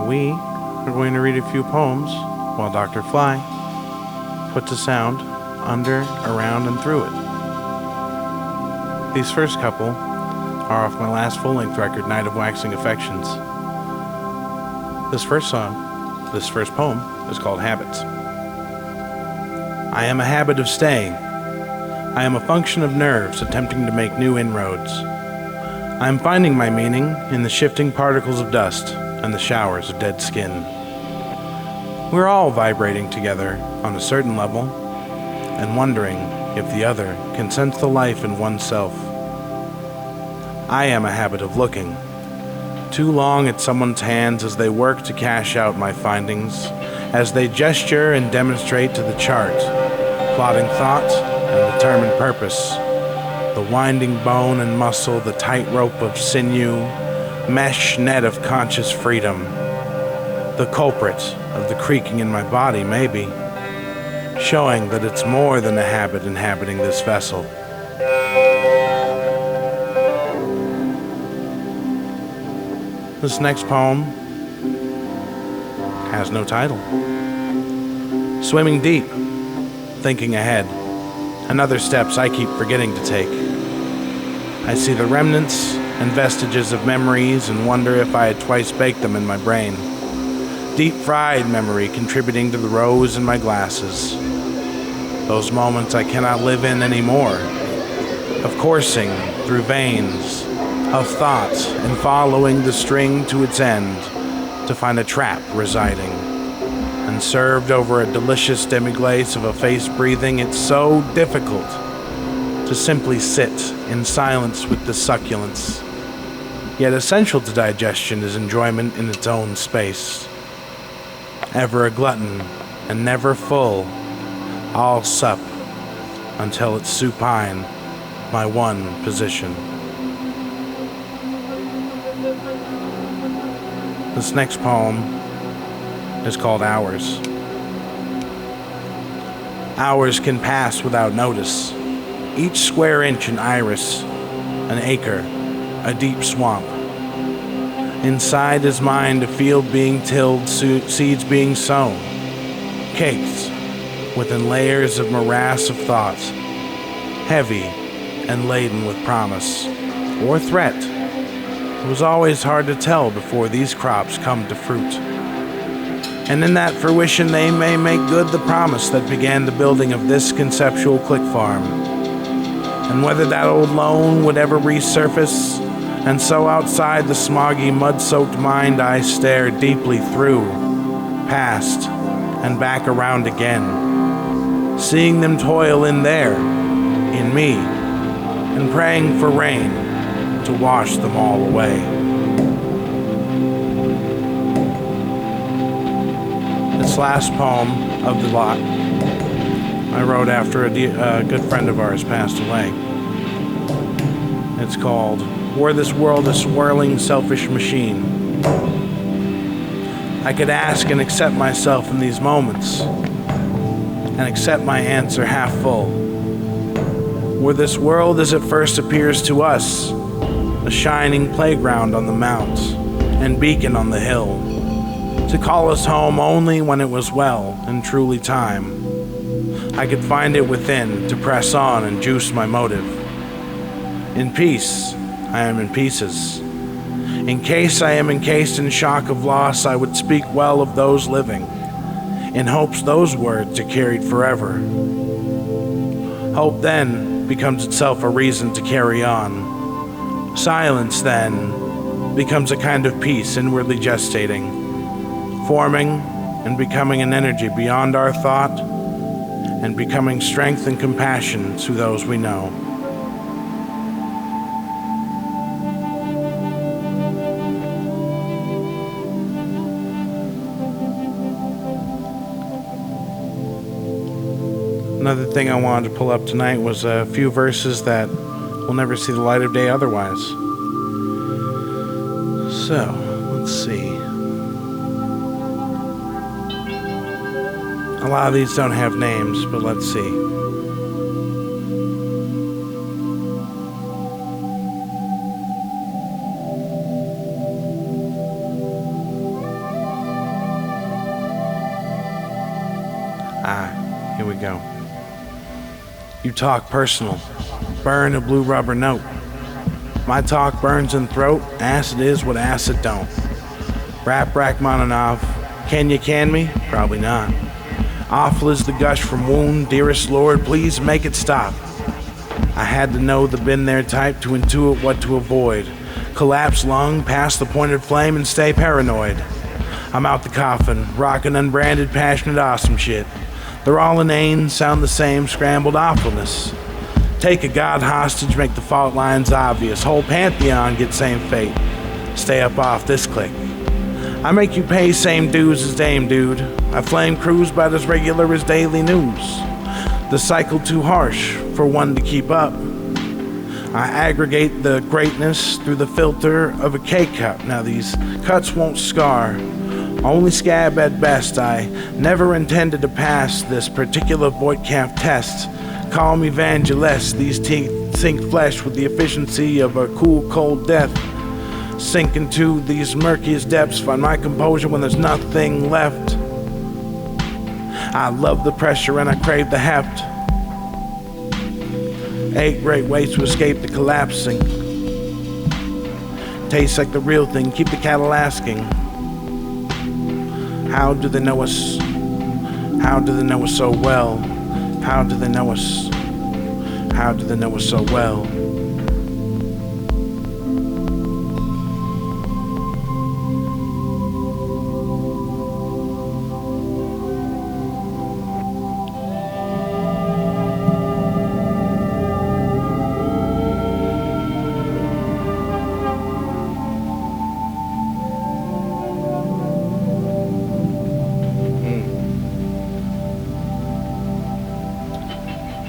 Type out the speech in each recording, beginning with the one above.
we are going to read a few poems while Dr. Fly puts a sound under, around, and through it. These first couple are off my last full-length record, Night of Waxing Affections. This first poem, is called Habits. I am a habit of staying. I am a function of nerves attempting to make new inroads. I am finding my meaning in the shifting particles of dust and the showers of dead skin. We're all vibrating together on a certain level and wondering if the other can sense the life in oneself. I am a habit of looking too long at someone's hands as they work to cash out my findings, as they gesture and demonstrate to the chart, plotting thought and determined purpose, the winding bone and muscle, the tightrope of sinew, mesh net of conscious freedom, the culprit of the creaking in my body, maybe, showing that it's more than a habit inhabiting this vessel. This next poem has no title. Swimming deep, thinking ahead, and other steps I keep forgetting to take. I see the remnants and vestiges of memories and wonder if I had twice baked them in my brain. Deep-fried memory contributing to the rose in my glasses. Those moments I cannot live in anymore, of coursing through veins of thought and following the string to its end to find a trap residing. And served over a delicious demi-glace of a face breathing, it's so difficult to simply sit in silence with the succulence. Yet essential to digestion is enjoyment in its own space. Ever a glutton and never full, I'll sup until it's supine, my one position. This next poem is called Hours. Hours can pass without notice. Each square inch an iris, an acre, a deep swamp. Inside his mind a field being tilled, seeds being sown, caked within layers of morass of thought, heavy and laden with promise or threat. It was always hard to tell before these crops come to fruit. And in that fruition they may make good the promise that began the building of this conceptual click farm. And whether that old loan would ever resurface, and so outside the smoggy, mud-soaked mind I stare deeply through, past, and back around again, seeing them toil in there, in me, and praying for rain to wash them all away. This last poem of the lot I wrote after a good friend of ours passed away. It's called Were This World a Swirling Selfish Machine? I could ask and accept myself in these moments and accept my answer half full. Were this world as it first appears to us, a shining playground on the mount and beacon on the hill, to call us home only when it was well and truly time, I could find it within to press on and juice my motive. In peace, I am in pieces. In case I am encased in shock of loss, I would speak well of those living, in hopes those words are carried forever. Hope then becomes itself a reason to carry on. Silence then becomes a kind of peace inwardly gestating, forming and becoming an energy beyond our thought, and becoming strength and compassion to those we know. Another thing I wanted to pull up tonight was a few verses that will never see the light of day otherwise. So, let's see. A lot of these don't have names, but let's see. Here we go. You talk personal, burn a blue rubber note. My talk burns in throat, acid is what acid don't. Rap Rachmaninoff, can you can me? Probably not. Awful is the gush from wound, dearest Lord, please make it stop. I had to know the been there type to intuit what to avoid. Collapse lung, pass the pointed flame and stay paranoid. I'm out the coffin, rockin' unbranded, passionate, awesome shit. They're all inane, sound the same, scrambled awfulness. Take a god hostage, make the fault lines obvious. Whole pantheon get same fate. Stay up off this clique. I make you pay same dues as Dame Dude. I flame cruise about as regular as daily news. The cycle too harsh for one to keep up. I aggregate the greatness through the filter of a K-cup. Now these cuts won't scar, only scab at best. I never intended to pass this particular Voight-Kampff test. Call me evangelist, these teeth sink flesh with the efficiency of a cool, cold death. Sink into these murkiest depths, find my composure when there's nothing left. I love the pressure and I crave the heft. 8 great ways to escape the collapsing. Tastes like the real thing, keep the cattle asking. How do they know us? How do they know us so well? How do they know us? How do they know us so well?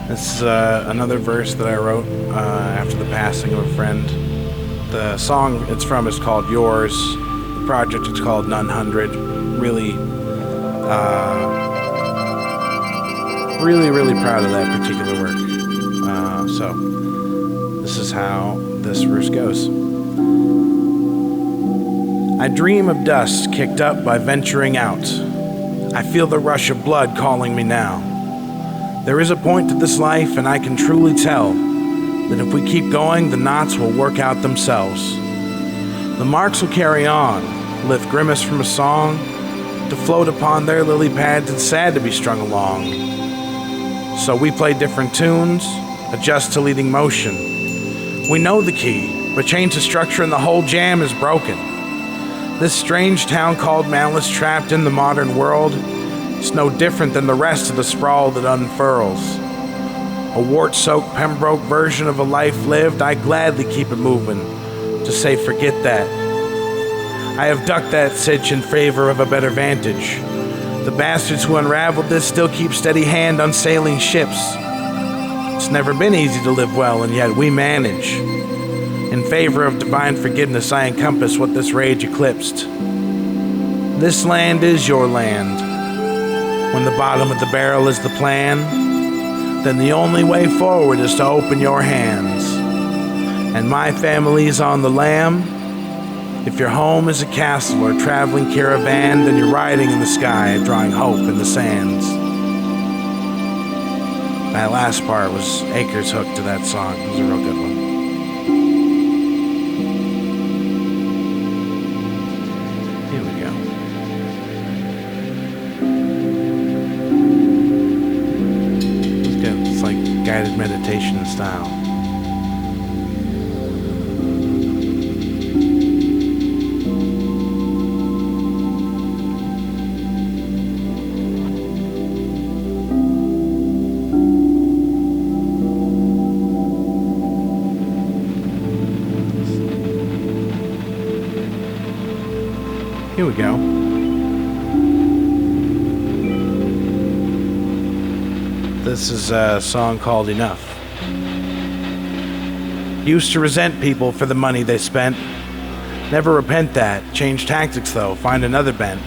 This is another verse that I wrote after the passing of a friend. The song it's from is called Yours. The project is called None Hundred. Really proud of that particular work. So this is how this verse goes. I dream of dust kicked up by venturing out. I feel the rush of blood calling me now. There is a point to this life, and I can truly tell that if we keep going, the knots will work out themselves. The marks will carry on, lift grimace from a song, to float upon their lily pads. It's sad to be strung along. So we play different tunes, adjust to leading motion. We know the key, but change the structure and the whole jam is broken. This strange town called Malice, trapped in the modern world, it's no different than the rest of the sprawl that unfurls. A wart-soaked Pembroke version of a life lived, I gladly keep it moving, to say forget that. I have ducked that sitch in favor of a better vantage. The bastards who unraveled this still keep steady hand on sailing ships. It's never been easy to live well, and yet we manage. In favor of divine forgiveness, I encompass what this rage eclipsed. This land is your land. When the bottom of the barrel is the plan, then the only way forward is to open your hands. And my family's on the lam. If your home is a castle or a traveling caravan, then you're riding in the sky, drawing hope in the sands. That last part was Acres' hook to that song. It was a real good one. Here we go. It's good. It's like guided meditation style. Here we go. This is a song called Enough. Used to resent people for the money they spent. Never repent that. Change tactics though, find another bent.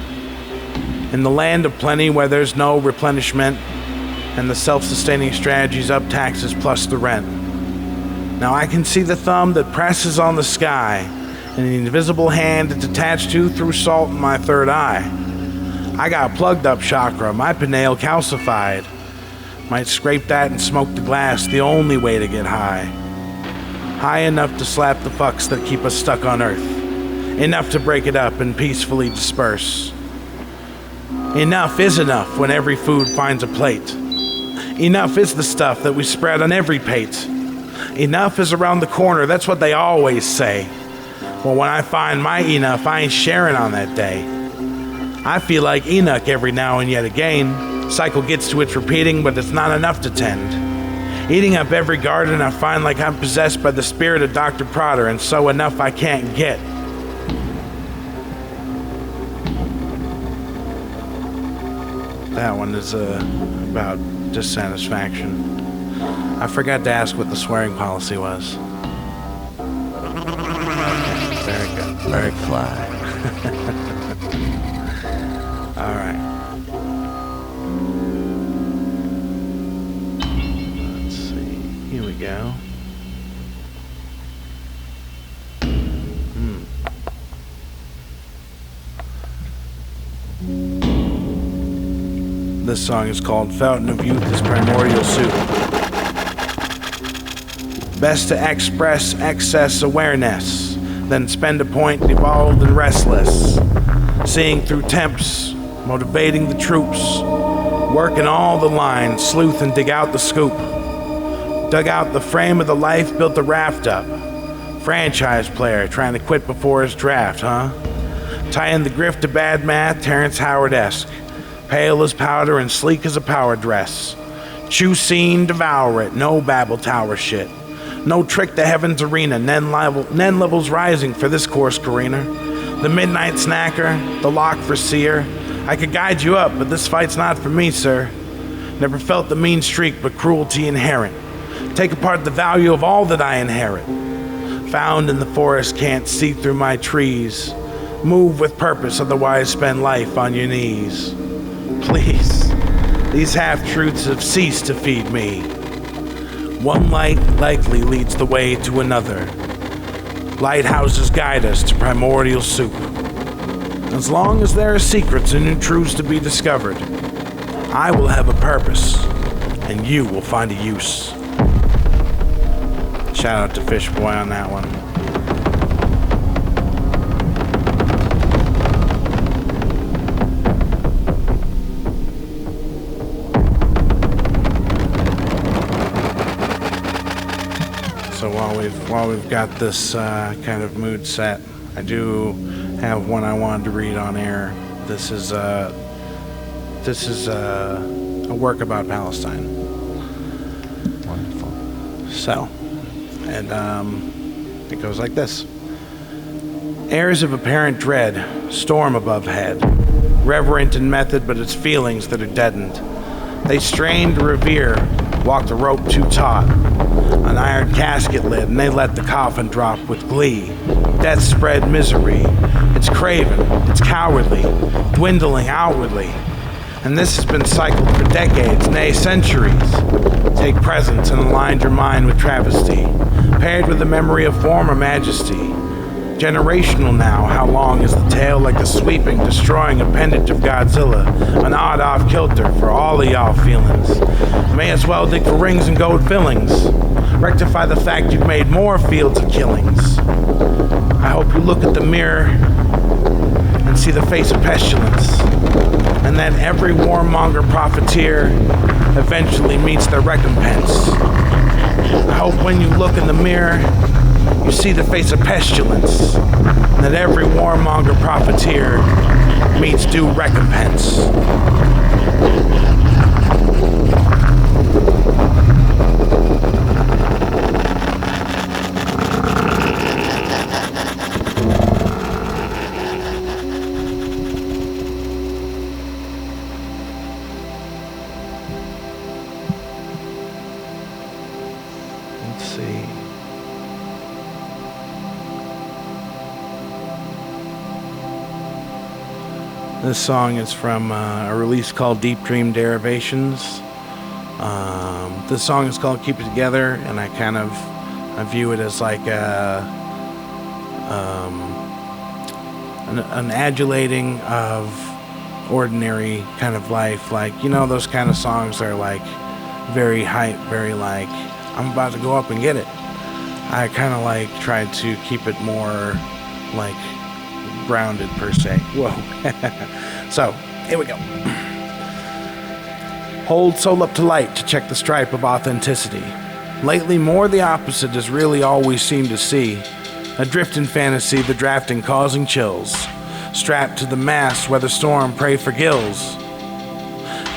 In the land of plenty where there's no replenishment, and the self-sustaining strategies up taxes plus the rent. Now I can see the thumb that presses on the sky, and the invisible hand it's attached to through salt in my third eye. I got plugged up chakra, my pineal calcified. Might scrape that and smoke the glass, the only way to get high. High enough to slap the fucks that keep us stuck on Earth. Enough to break it up and peacefully disperse. Enough is enough when every food finds a plate. Enough is the stuff that we spread on every pate. Enough is around the corner, that's what they always say. Well, when I find my enough, I ain't sharing on that day. I feel like Enoch every now and yet again. Cycle gets to its repeating, but it's not enough to tend. Eating up every garden, I find like I'm possessed by the spirit of Dr. Protter, and so enough I can't get. That one is about dissatisfaction. I forgot to ask what the swearing policy was. Very good. Very fly. All right. Let's see. Here we go. This song is called Fountain of Youth is Primordial Soup. Best to express excess awareness, then spend a point devolved and restless. Seeing through temps, motivating the troops, working all the lines, sleuth and dig out the scoop. Dug out the frame of the life, built the raft up. Franchise player trying to quit before his draft, huh? Tying the grift to bad math, Terrence Howard-esque. Pale as powder and sleek as a power dress. Chew scene, devour it, no Babel Tower shit. No trick to heaven's arena, Nen levels rising for this course, Karina. The midnight snacker, the lock for seer. I could guide you up, but this fight's not for me, sir. Never felt the mean streak, but cruelty inherent. Take apart the value of all that I inherit. Found in the forest, can't see through my trees. Move with purpose, otherwise spend life on your knees. Please, these half-truths have ceased to feed me. One light likely leads the way to another. Lighthouses guide us to primordial soup. As long as there are secrets and new truths to be discovered, I will have a purpose, and you will find a use. Shout out to Fish Boy on that one. So while we've got this kind of mood set, I do have one I wanted to read on air. This is a work about Palestine. Wonderful. So, and it goes like this. Airs of apparent dread, storm above head, reverent in method, but it's feelings that are deadened. They strain to revere, walk the rope too taut. An iron casket lid, and they let the coffin drop with glee. Death spread misery. It's craven, it's cowardly, dwindling outwardly. And this has been cycled for decades, nay centuries. Take presence and align your mind with travesty, paired with the memory of former majesty. Generational now, how long is the tale like the sweeping, destroying appendage of Godzilla, an odd off kilter for all of y'all feelings. May as well dig for rings and gold fillings. Rectify the fact you've made more fields of killings. I hope you look at the mirror and see the face of pestilence, and that every warmonger profiteer eventually meets their recompense. I hope when you look in the mirror, you see the face of pestilence, and that every warmonger profiteer meets due recompense. Let's see. This song is from a release called Deep Dream Derivations. This song is called Keep It Together, and I view it as like an adulating of ordinary kind of life. Like, you know, those kind of songs are like, very hype, very like, I'm about to go up and get it. I kind of like tried to keep it more like grounded per se. Whoa. So, here we go. Hold soul up to light to check the stripe of authenticity. Lately, more the opposite is really all we seem to see. Adrift in fantasy, the drafting causing chills. Strapped to the mast, weather storm, pray for gills.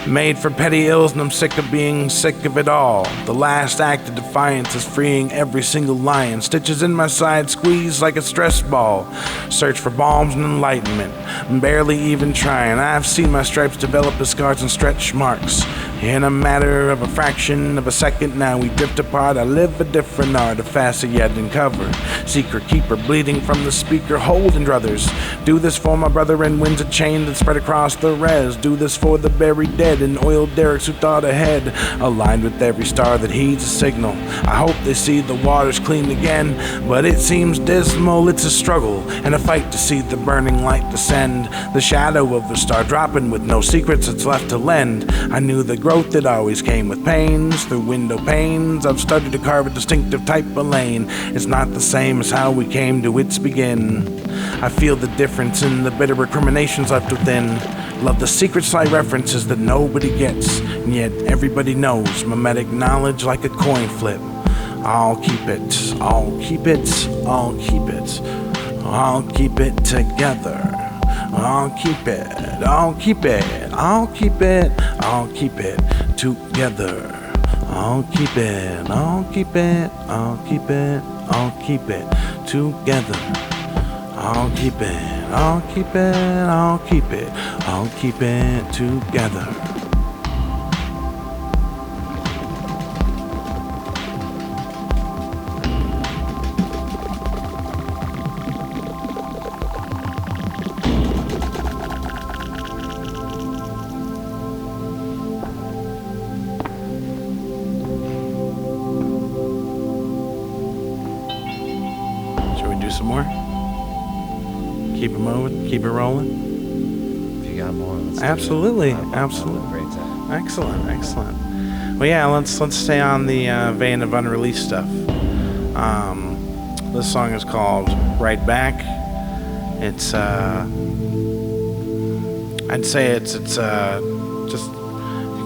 Made for petty ills, and I'm sick of being sick of it all. The last act of defiance is freeing every single lion. Stitches in my side, squeeze like a stress ball. Search for balms and enlightenment, I'm barely even trying. I've seen my stripes develop as scars and stretch marks. In a matter of a fraction of a second, now we drift apart. I live a different art, a facet yet uncovered. Secret keeper bleeding from the speaker, holding druthers. Do this for my brother in winds, a chain that spread across the res. Do this for the buried dead and oiled derricks who thought ahead. Aligned with every star that heeds a signal. I hope they see the waters clean again, but it seems dismal. It's a struggle and a fight to see the burning light descend. The shadow of a star dropping with no secrets that's left to lend. I knew the growth that always came with pains. Through window panes I've started to carve a distinctive type of lane. It's not the same as how we came to its begin. I feel the difference in the bitter recriminations left within. Love the secret slight references that nobody gets, and yet everybody knows. Mimetic knowledge like a coin flip. I'll keep it, I'll keep it, I'll keep it. I'll keep it together. I'll keep it, I'll keep it, I'll keep it, I'll keep it together. I'll keep it, I'll keep it, I'll keep it, I'll keep it together. I'll keep it, I'll keep it, I'll keep it, I'll keep it together. Should we do some more? Keep it moving, keep it rolling. If you got more, let's absolutely, do it. absolutely. Great time. Excellent, excellent. Well, yeah, let's stay on the vein of unreleased stuff. This song is called "Right Back." It's I'd say it's just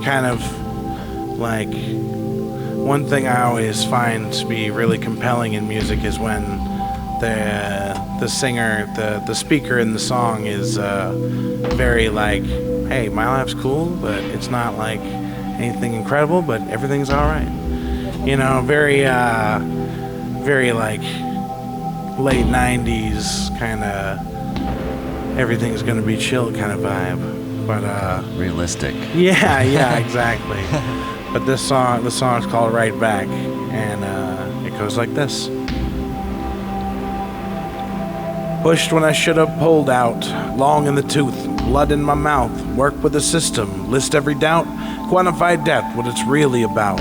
kind of like one thing I always find to be really compelling in music is when the singer, the speaker in the song is very like, hey, my life's cool, but it's not like anything incredible, but everything's all right. You know, very like late 90s kind of everything's gonna be chill kind of vibe, but realistic. Yeah, exactly. But the song's called "Right Back," and it goes like this. Pushed when I should have pulled out, long in the tooth, blood in my mouth, work with the system, list every doubt, quantify depth, what it's really about.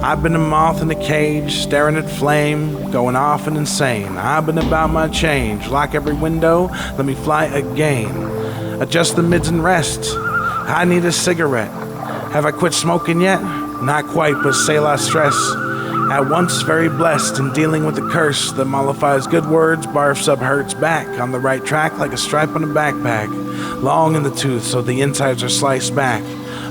I've been a moth in a cage, staring at flame, going off and insane. I've been about my change, lock every window, let me fly again. Adjust the mids and rest, I need a cigarette. Have I quit smoking yet? Not quite, but say less stress. At once very blessed in dealing with the curse that mollifies good words, barf sub hurts back. On the right track like a stripe on a backpack. Long in the tooth so the insides are sliced back.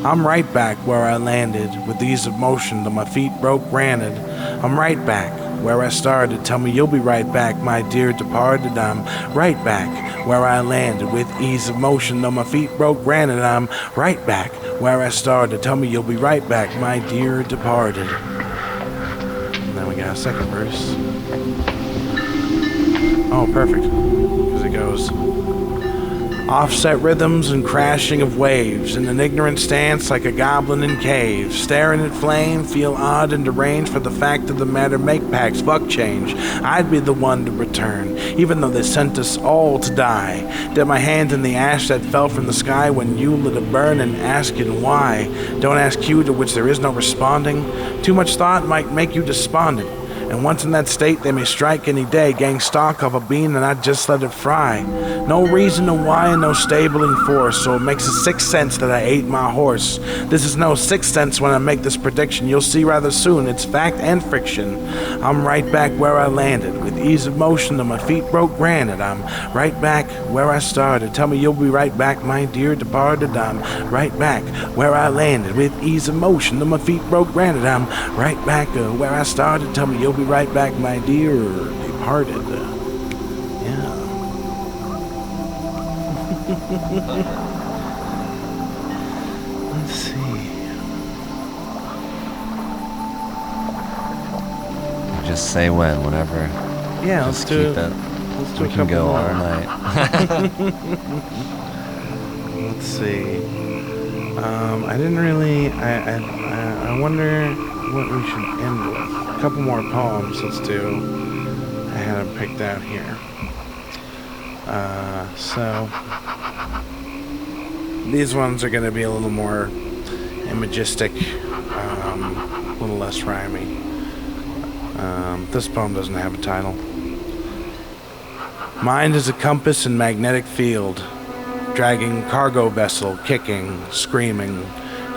I'm right back where I landed, with ease of motion till my feet broke granite. I'm right back where I started, tell me you'll be right back, my dear departed. I'm right back where I landed, with ease of motion though my feet broke granite. I'm right back where I started, tell me you'll be right back, my dear departed. And then we got a second verse. Oh, perfect, because it goes, offset rhythms and crashing of waves, in an ignorant stance like a goblin in cave, staring at flame, feel odd and deranged, for the fact of the matter make packs, fuck change. I'd be the one to return, even though they sent us all to die. Dip my hand in the ash that fell from the sky when you lit a burn, and asking why. Don't ask you to which there is no responding. Too much thought might make you despondent. And once in that state, they may strike any day, gang stock of a bean, and I just let it fry. No reason to why and no stabling force, so it makes a sixth sense that I ate my horse. This is no sixth sense when I make this prediction. You'll see rather soon, it's fact and friction. I'm right back where I landed, with ease of motion, though my feet broke granite. I'm right back where I started. Tell me you'll be right back, my dear departed. I'm right back where I landed, with ease of motion, though my feet broke granite. I'm right back where I started. Tell me you'll be right back, my dear departed. Yeah. Let's see. Just say whenever. Yeah, Just let's do keep it. Let's do We a can couple go more. all night. Let's see. I didn't really. I wonder what we should end with. A couple more poems. Let's do. I had them picked out here. So these ones are going to be a little more imagistic, a little less rhymey. This poem doesn't have a title. Mind is a compass and magnetic field, dragging cargo vessel, kicking, screaming,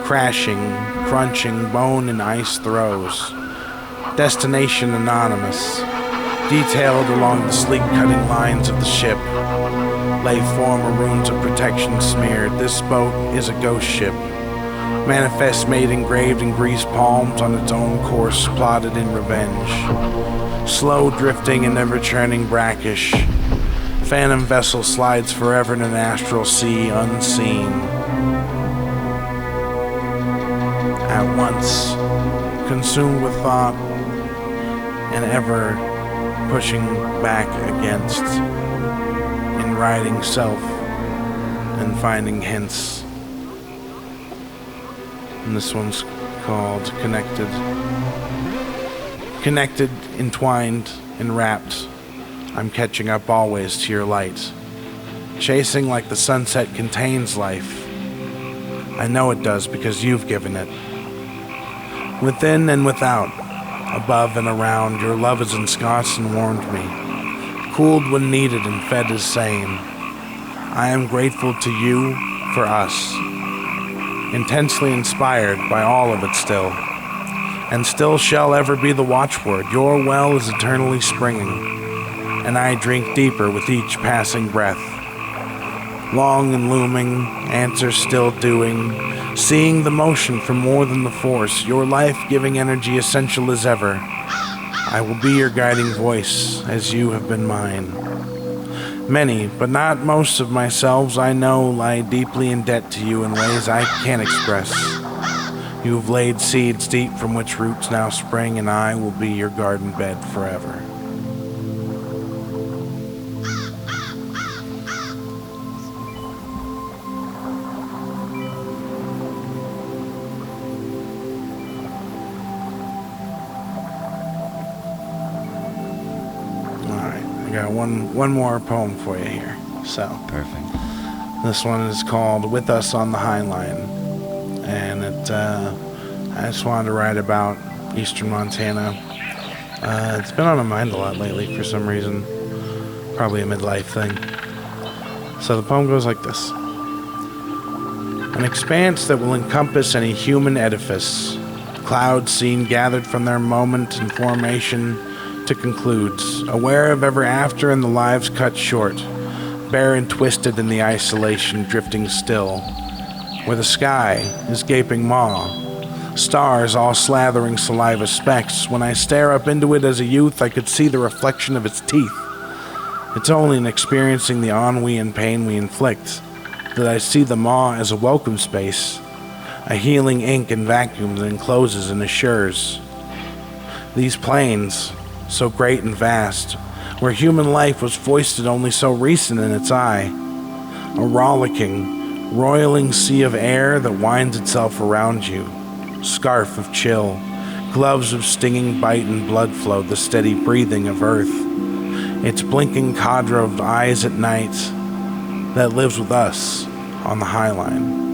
crashing, crunching, bone and ice throws. Destination anonymous, detailed along the sleek cutting lines of the ship. Lay form or runes of protection smeared. This boat is a ghost ship. Manifest made engraved in greased palms on its own course, plotted in revenge. Slow drifting and never churning brackish. Phantom vessel slides forever in an astral sea unseen. At once, consumed with thought and ever pushing back against, in riding self and finding hints. And this one's called Connected. Connected, entwined, and wrapped. I'm catching up always to your light. Chasing like the sunset contains life. I know it does because you've given it. Within and without, above and around, your love has ensconced and warmed me. Cooled when needed and fed as same. I am grateful to you for us. Intensely inspired by all of it still. And still shall ever be the watchword. Your well is eternally springing. And I drink deeper with each passing breath. Long and looming, answers still doing, seeing the motion from more than the force, your life-giving energy essential as ever. I will be your guiding voice, as you have been mine. Many, but not most of myselves I know lie deeply in debt to you in ways I can't express. You have laid seeds deep from which roots now spring, and I will be your garden bed forever. I got one more poem for you here. So Perfect. this one is called With Us on the High Line. And I just wanted to write about eastern Montana. It's been on my mind a lot lately for some reason. Probably a midlife thing. So the poem goes like this. An expanse that will encompass any human edifice. Clouds seen gathered from their moment and formation to concludes, aware of ever after and the lives cut short, bare and twisted in the isolation, drifting still, where the sky is gaping maw, stars all slathering saliva specks. When I stare up into it as a youth, I could see the reflection of its teeth. It's only in experiencing the ennui and pain we inflict that I see the maw as a welcome space, a healing ink and vacuum that encloses and assures. These plains, so great and vast, where human life was foisted only so recent in its eye. A rollicking, roiling sea of air that winds itself around you. Scarf of chill, gloves of stinging bite and blood flow, the steady breathing of earth. Its blinking cadre of eyes at night that lives with us on the High Line.